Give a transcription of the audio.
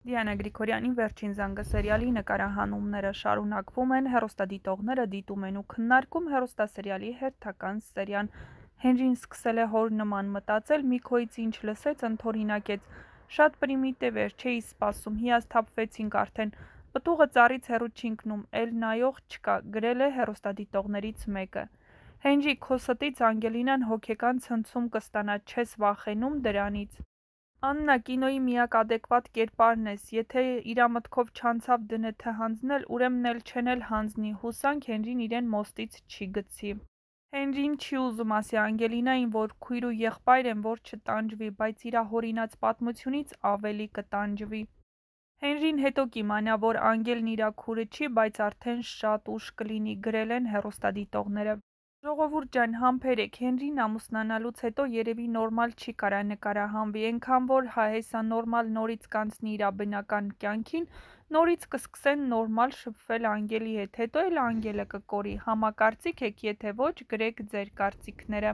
Դիանա Գրիգորյանի «Վերջին զանգը» սերիալի նկարահանումները շարունակվում են, հեռուստադիտողները դիտում են ու քննարկում հեռուստասերիալի հերթական սերիան։ Հենրին սկսել է հոր նման մտածել, Միքոյից ինչ լսեց, ընդօրինակեց. «Շատ պրիմիտիվ էր, չէի սպասում, հիասթափվեցինք արդեն, պտուղը ծառից հեռու չի ընկնում, էլ նայող չկա», գրել է հեռուստադիտողներից մեկը։ Հենրի, քո ստից Անգելինան հոգեկան ցնցում կստանա, չես վախենում դրանից։ Աննա, կինոյի միակ ադեկվատ կերպարն ես, եթե իրա մտքով չանցավ ԴՆԹ հանձնել, ուրեմն էլ չեն էլ հանձնի, հուսանք Հենրին իրեն մոստից չի գցի։ Հենրին չի ուզում ասի Անգելինային, որ քույր ու եղբայր են, որ չտանջվի, բայց իրա հորինած պատմությունից ավելի կտանջվի։ Հենրին հետո կիմանա, որ Անգելն իրա քուրը չի, բայց արդեն շատ ուշ կլինի, գրել են հեռուստադիտողները։ Ժողովուրդ ջան, համբերեք, Հենրին ամուսնանալուց հետո երևի նորմալ չի կարա նկարահանվի, էնքան որ հեսա նորմալ նորից կանցնի իրա բնական կյանքին, նորից կսկսեն նորմալ շփվել Անգելի հետ, հետո էլ Անգելը կկորի, համակարծիք եք, եթե ոչ, գրեք ձեր կարծիքները։